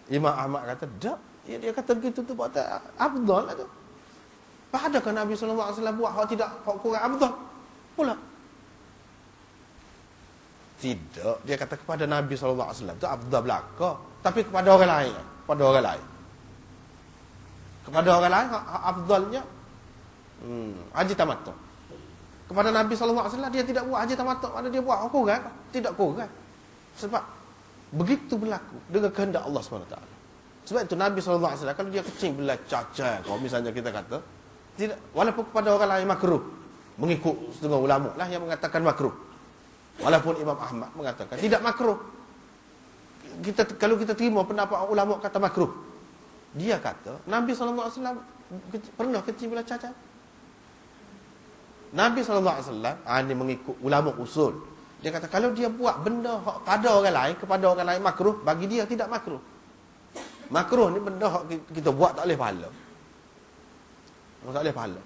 Imam Ahmad kata, tak. Ya, dia kata begitu tu buat afdal lah tu. Adakah Nabi SAW buat hak tidak, hak kurang afdal pula? Tidak. Dia kata kepada Nabi SAW tu afdal belaka. Tapi kepada orang lain. Kepada orang lain. Kepada orang lain, hak afdalnya haji tamattu. Kepada Nabi SAW, dia tidak buat haji tamattu. Mana dia buat hak kurang? Tidak kurang. Sebab begitu berlaku dengan kehendak Allah SWT. Sebab itu Nabi SAW, kalau dia kecil bila cacat, kalau misalnya kita kata, tidak, walaupun kepada orang lain makruh, mengikut setengah ulama lah yang mengatakan makruh. Walaupun Imam Ahmad mengatakan tidak makruh. Kalau kita terima pendapat ulama kata makruh, dia kata Nabi SAW pernah kecil bila cacat. Nabi SAW ini mengikut ulama usul. Dia kata kalau dia buat benda pada orang lain, kepada orang lain makruh, bagi dia tidak makruh. Makruh ni benda kita buat tak boleh pahala. Tak boleh pahala.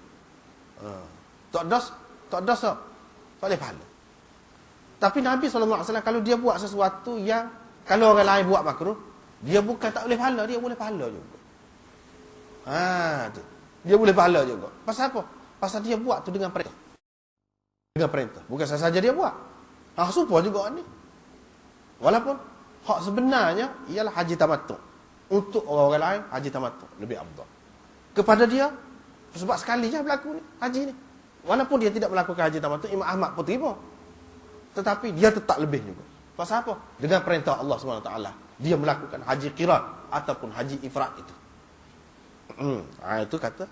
Tak dosa. Tak boleh pahala. Tapi Nabi SAW kalau dia buat sesuatu yang kalau orang lain buat makruh, dia bukan tak boleh pahala, dia boleh pahala juga. Tu. Dia boleh pahala juga. Pasal apa? Pasal dia buat tu dengan perintah. Dengan perintah. Bukan saja dia buat. Supaya juga ni. Walaupun hak sebenarnya ialah haji tamattu. Untuk orang-orang lain, haji tamattu lebih afdal. Kepada dia, sebab sekali je berlaku ni, haji ni. Walaupun dia tidak melakukan haji tamattu, Imam Ahmad pun terima. Tetapi dia tetap lebih juga. Pasal apa? Dengan perintah Allah SWT, dia melakukan haji qiran ataupun haji ifrad itu. Itu kata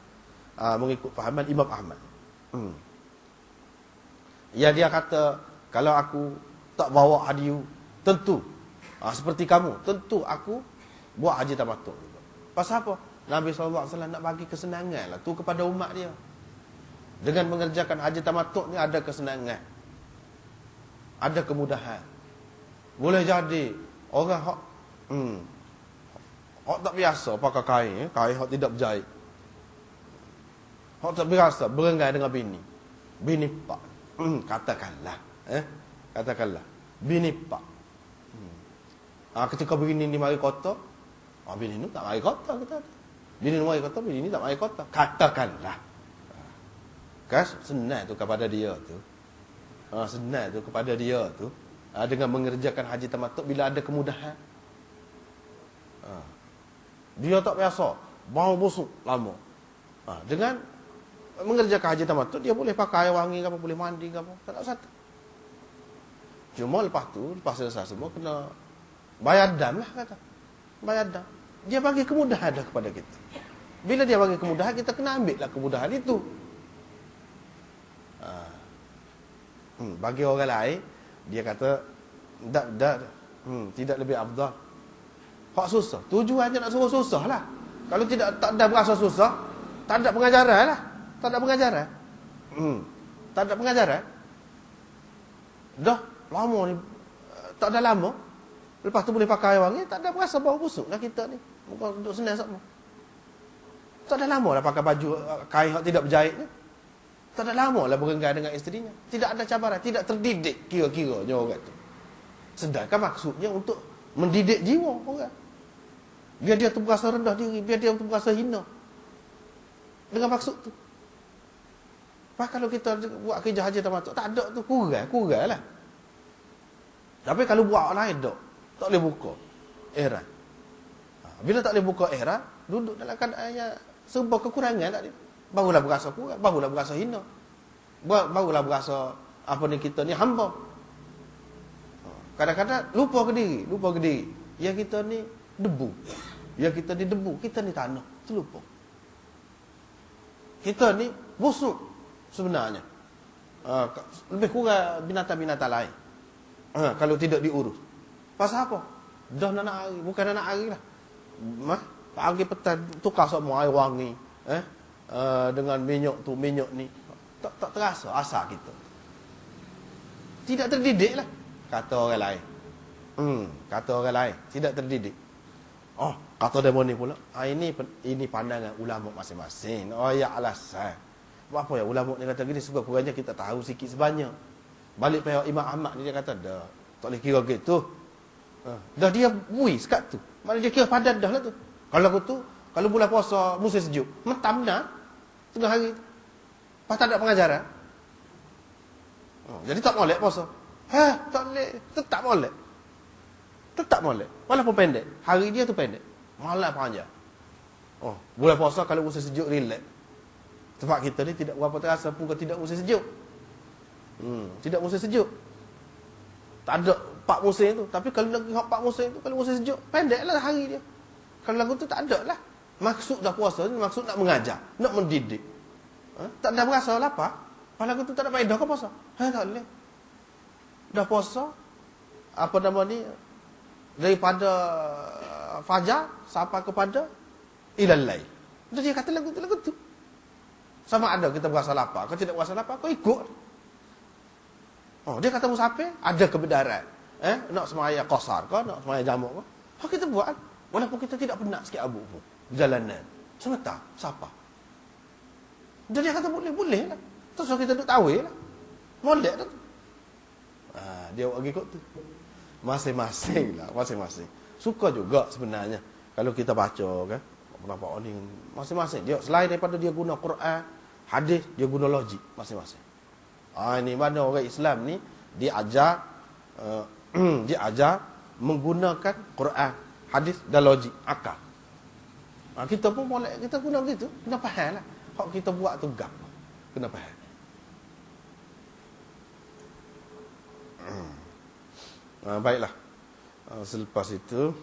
mengikut fahaman Imam Ahmad. Ya, dia kata kalau aku tak bawa hadiah, tentu seperti kamu, tentu aku buat haji tamattu. Pasal apa? Nabi SAW nak bagi kesenangan lah tu kepada umat dia. Dengan mengerjakan haji tamattu ni ada kesenangan, ada kemudahan. Boleh jadi orang hak tak biasa pakai kain, kain hak tidak berjahit. Hak tak biasa berenggai dengan bini pak. Katakanlah, katakanlah bini pak. Ketika bini ni mari kota, bini ni tak mari kota kita. Bini ni mari kota, bini ni tak mari kota. Katakanlah. Kan senang tu kepada dia tu. Senang tu kepada dia tu. Dengan mengerjakan haji tamattu bila ada kemudahan. Dia tak biasa bau busuk lama. Dengan mengerjakan haji tamattu dia boleh pakai air wangi ke apa, boleh mandi ke apa, tak ada satu. Cuma lepas tu, lepas selesai semua kena bayar dam lah kata. Bayar dam. Dia bagi kemudahan dah kepada kita. Bila dia bagi kemudahan, kita kena ambil lah kemudahan itu. Bagi orang lain, dia kata tidak lebih afdal. Hak susah. Tujuannya nak suruh susah lah. Kalau tak ada berasa susah, tak ada pengajaran lah. Tak ada pengajaran. Tak ada pengajaran. Dah lama ni, tak ada lama. Lepas tu boleh pakai air wangi, tak ada berasa bau busuk lah kita ni. Bukan duduk senang sama. Tak ada lama lah pakai baju kain yang tidak berjahit ni. Tak ada lama lah berenggai dengan isterinya. Tidak ada cabaran, tidak terdidik kira-kiranya orang tu. Sedangkan maksudnya untuk mendidik jiwa orang. Biar dia tu berasa rendah diri, biar dia tu berasa hina. Dengan maksud tu. Kalau kita buat kerja haji tamattu, tak ada tu kurang lah. Tapi kalau buat orang lain tak boleh buka ihram. Bila tak boleh buka ihram, duduk dalam keadaan yang serba kekurangan tak dia. Barulah berasa kurang, barulah berasa hina. Barulah berasa apa ni kita ni hamba. Kadang-kadang lupa ke diri. Yang kita ni debu. Yang kita ni debu, kita ni tanah, terlupa. Kita ni busuk sebenarnya. Lebih kurang binatang-binatang lain. Kalau tidak diurus. Pasal apa? Dah nak hari, bukan nak hari lah. Pagi petang tukar semua air wangi. Dengan minyak ni. Tak terasa asal kita. Tidak terdidik lah. Kata orang lain. Kata orang lain. Tidak terdidik. Kata demo ni pula. Ini pandangan ulama masing-masing. Ya alasan. Apa ya ulama ni kata gini, sekurang-kurangnya kita tahu sikit sebanyak. Balik pihak Imam Ahmad ni dia kata dah. Tak boleh kira gitu. Dah dia bui sekat tu. Maknanya dia kira padat dah lah tu. Kalau bulan puasa musim sejuk, mentam dah tengah hari tu. Pas tak ada pengajaran. Jadi tak molek puasa. Tak molek, tetap molek. Tetap molek. Walaupun pendek. Hari dia tu pendek. Malam panjang. Bulan puasa kalau musim sejuk relax. Tempat kita ni tidak berapa terasa pun kalau tidak musim sejuk. Tidak musim sejuk. Tak ada 4 musim tu. Tapi kalau lagi 4 musim tu, kalau musim sejuk, pendeklah hari dia. Kalau lagu tu tak ada lah. Maksud dah puasa ni, maksud nak mengajar, nak mendidik. Tak ada berasa lapar. Kalau lagu tu tak ada faedah ke puasa? Tak boleh. Dah puasa, apa nama ni, daripada fajar sampai kepada ilal lail. Dia kata lagu tu. Sama ada kita berasa lapar, kalau tidak berasa lapar, kau ikut. Dia kata musafir, ada kebenaran. Nak semaya qasar ke, nak semaya jamak ke. Kita buat. Walaupun kita tidak penat sikit abu pun. Perjalanan. Sebentar, siapa? Dia kata boleh lah. Terus kita duduk tawih lah. Molek dah tu. Dia bagi ikut tu. Masing-masing lah, masing-masing. Suka juga sebenarnya. Kalau kita baca kan, nampak ni masing-masing. Dia selain daripada dia guna Quran, hadis, dia guna logik masing-masing. Ini mana orang Islam ni dia ajar menggunakan Quran, hadis dan logik, akal. Kita pun boleh kita guna gitu, kena faham lah. Hak kita buat tu gap. Kena faham. Baiklah. Selepas itu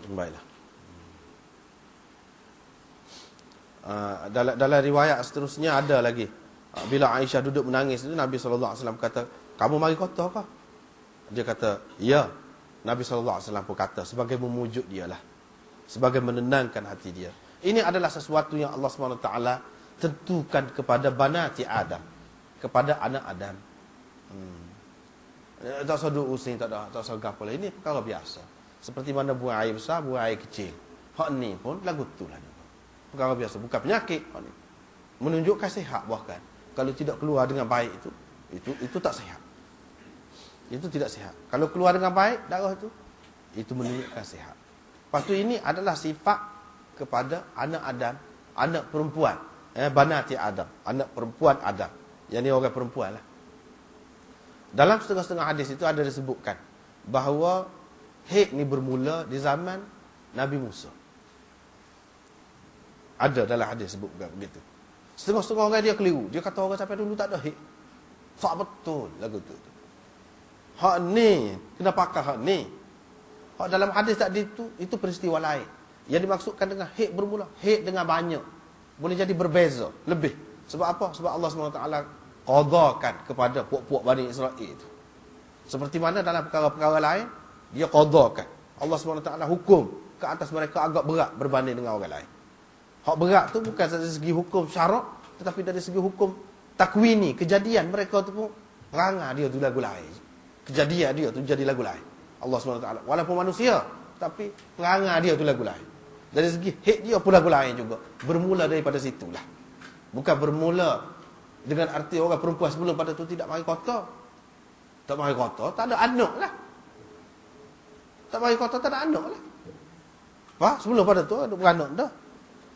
baiklah. Dalam riwayat seterusnya ada lagi. Bila Aisyah duduk menangis itu, Nabi SAW kata, kamu mari kota kah? Dia kata, ya. Nabi SAW pun kata, sebagai memujuk dia lah, sebagai menenangkan hati dia. Ini adalah sesuatu yang Allah SWT tentukan kepada banati Adam, kepada anak Adam. Tak usah duduk using, tak usah gapal. Ini perkara biasa. Seperti mana buang air besar, buang air kecil. Hak ni pun lagu tu lah. Perkara biasa, bukan penyakit. Hak ni menunjukkan sihat bahkan. Kalau tidak keluar dengan baik itu tak sihat. Itu tidak sihat. Kalau keluar dengan baik darah itu menunjukkan sihat. Lepas tu ini adalah sifat kepada anak Adam, anak perempuan, banati Adam, anak perempuan Adam. Yang ni orang perempuan lah. Dalam setengah-setengah hadis itu ada disebutkan bahawa haid ni bermula di zaman Nabi Musa. Ada dalam hadis sebutkan begitu. Setengah-setengah orang dia keliru. Dia kata orang sampai dulu tak ada haid. Tak betul lagu tu. Hak ni, kena pakai hak ni. Hak dalam hadis tadi itu peristiwa lain. Yang dimaksudkan dengan haid bermula, haid dengan banyak. Boleh jadi berbeza, lebih. Sebab apa? Sebab Allah SWT qadakan kepada puak-puak Bani Israel itu. Seperti mana dalam perkara-perkara lain, dia qadakan. Allah SWT hukum ke atas mereka agak berat berbanding dengan orang lain. Hak berat tu bukan dari segi hukum syarak, tetapi dari segi hukum takwini, kejadian mereka tu pun perangai dia tu lagu lain. Kejadian dia tu jadi lagu lain. Allah SWT walaupun manusia, tapi perangai dia tu lagu lain. Dari segi hak dia pun lagu lain juga. Bermula daripada situlah. Bukan bermula dengan arti orang perempuan sebelum pada tu tidak mari kota. Tak mari kota, tak ada anak lah. Tak mari kota, tak ada anak lah. Sebelum pada tu ada beranak dah.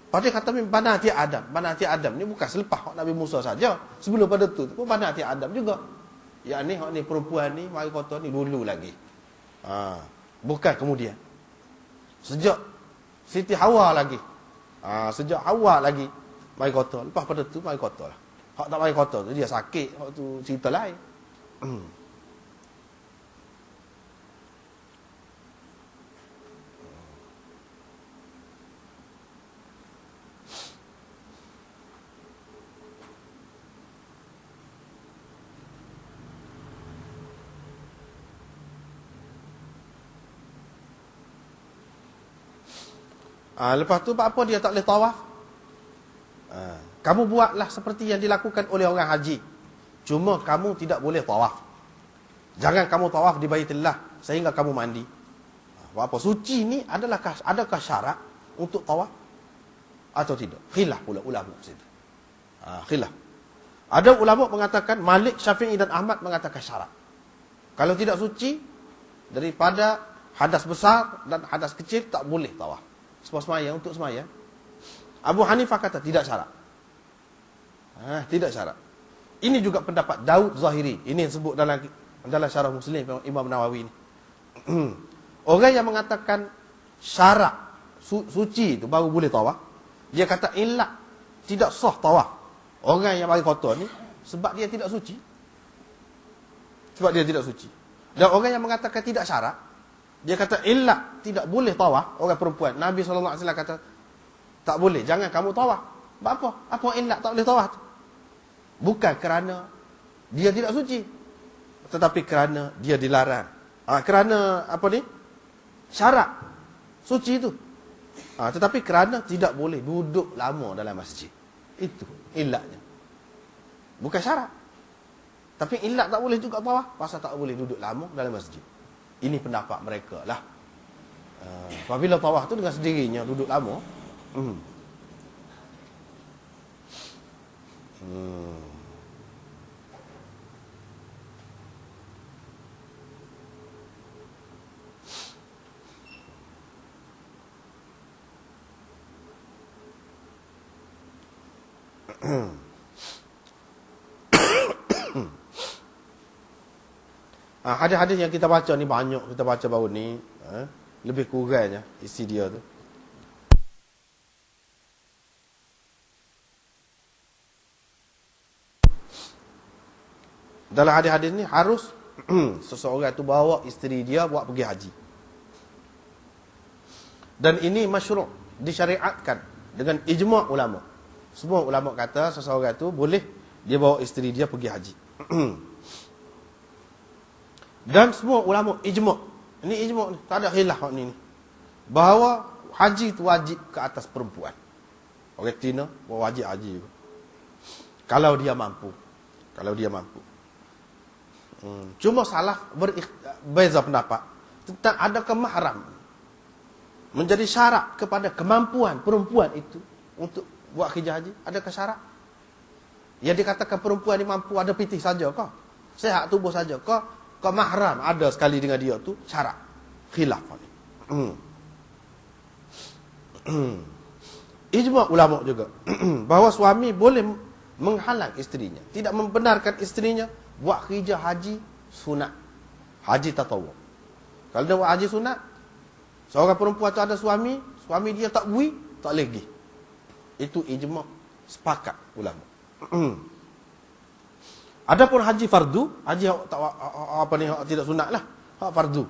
Pada kata banati Adam. Banati Adam ni bukan selepas Nabi Musa saja. Sebelum pada tu pun banati Adam juga. Yang ni hak ni perempuan ni mari kota ni dulu lagi. Bukan kemudian. Sejak Siti Hawa lagi. Sejak Hawa lagi mari kota. Lepas pada tu mari kota lah. Hak tak mari kota tu dia sakit, hak tu cerita lain. Lepas tu apa dia tak boleh tawaf? Kamu buatlah seperti yang dilakukan oleh orang haji. Cuma kamu tidak boleh tawaf. Jangan kamu tawaf di Baitullah. sehingga kamu mandi. Apa suci ni adakah syarat untuk tawaf atau tidak? Khilaf pula ulama situ. Khilaf. Ada ulama mengatakan, Malik, Syafi'i dan Ahmad mengatakan syarat. Kalau tidak suci daripada hadas besar dan hadas kecil, tak boleh tawaf. Sebab semaya, untuk semaya. Abu Hanifah kata tidak syarat. Tidak syarat. Ini juga pendapat Daud Zahiri. Ini yang sebut dalam syarah Muslim Imam Nawawi ni. Orang yang mengatakan syarat suci itu baru boleh tawaf, dia kata illat tidak sah tawaf orang yang bagi kotor ni sebab dia tidak suci. Sebab dia tidak suci. Dan orang yang mengatakan tidak syarat, dia kata illat tidak boleh tawaf orang perempuan. Nabi SAW kata tak boleh, jangan kamu tawaf. Apa? Apa illat tak boleh tawaf tu? Bukan kerana dia tidak suci, tetapi kerana dia dilarang. Kerana apa ni? Syarat suci itu. Tetapi kerana tidak boleh duduk lama dalam masjid. Itu illatnya. Bukan syarat. Tapi illat tak boleh juga tawaf pasal tak boleh duduk lama dalam masjid. Ini pendapat mereka lah. Apabila tawaf tu dengan sendirinya duduk lama. Hadis-hadis yang kita baca ni banyak, kita baca baru ni, lebih kurangnya isi dia tu. Dalam hadis-hadis ni harus seseorang tu bawa isteri dia buat pergi haji. Dan ini masyru', disyariatkan dengan ijma' ulama. Semua ulama kata seseorang tu boleh dia bawa isteri dia pergi haji. Dan semua ulama ijma'. Ini ijma' ni, tak ada khilaf ni. Bahawa haji itu wajib ke atas perempuan. Orang Cina wajib haji juga. Kalau dia mampu. Kalau dia mampu. Cuma salah berbeza pendapat tentang adakah mahram menjadi syarat kepada kemampuan perempuan itu untuk buat kerja haji. Adakah syarat? Yang dikatakan perempuan ni mampu ada pitih saja kah? Sehat tubuh saja kah? Kau mahram ada sekali dengan dia tu syarat. Khilaf ni. Ijma' ulama juga bahawa suami boleh menghalang isterinya, tidak membenarkan isterinya buat kerja haji sunat, haji tatawwu. Kalau dia buat haji sunat, seorang perempuan tu ada suami dia tak bui, tak boleh pergi. Itu ijma' sepakat ulama. Adapun haji fardu, haji tidak sunat lah, hak fardu.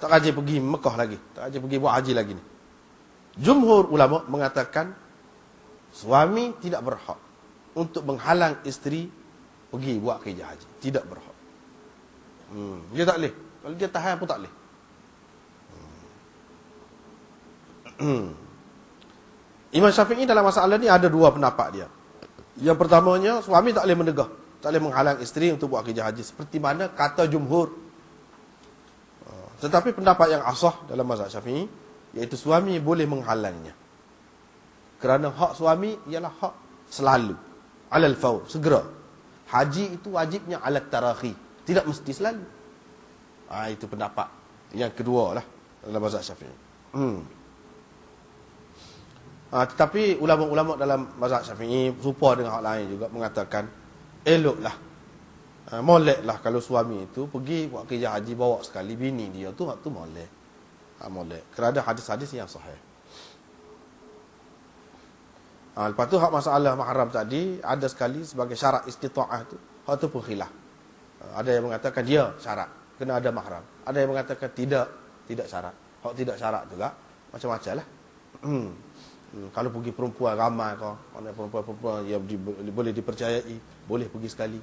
Tak haji pergi Mekah lagi, tak haji pergi buat haji lagi ni. Jumhur ulama mengatakan suami tidak berhak untuk menghalang isteri pergi buat kerja haji, tidak berhak. Dia tak boleh. Kalau dia tahan pun tak boleh. Imam Syafi'i dalam masalah ni ada dua pendapat dia. Yang pertamanya, suami tak boleh menegah, tak boleh menghalang isteri untuk buat kerja haji, seperti mana kata jumhur. Tetapi pendapat yang asah dalam mazhab Syafi'i, iaitu suami boleh menghalangnya. Kerana hak suami ialah hak selalu, alal faur, segera. Haji itu wajibnya alat tarakhi, tidak mesti selalu. Itu pendapat yang kedua lah dalam mazhab Syafi'i. Tetapi ulama-ulama dalam mazhab Syafi'i serupa dengan hak lain juga mengatakan eloklah, moleklah kalau suami itu pergi buat kerja haji bawa sekali bini dia tu, hak tu molek. Molek kerana hadis-hadis yang sahih. Lepas tu hak masalah mahram tadi ada sekali sebagai syarat istita'ah tu, hak tu pun khilaf. Ada yang mengatakan dia syarat kena ada mahram, ada yang mengatakan tidak syarat. Hak tidak syarat juga macam-macam lah. Kalau pergi perempuan ramai kau, mana perempuan yang boleh dipercayai, boleh pergi sekali.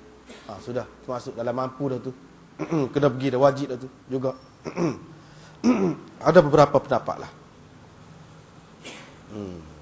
Sudah masuk dalam mampu dah tu. Kena pergi dah, wajib dah tu juga. Ada beberapa pendapat lah.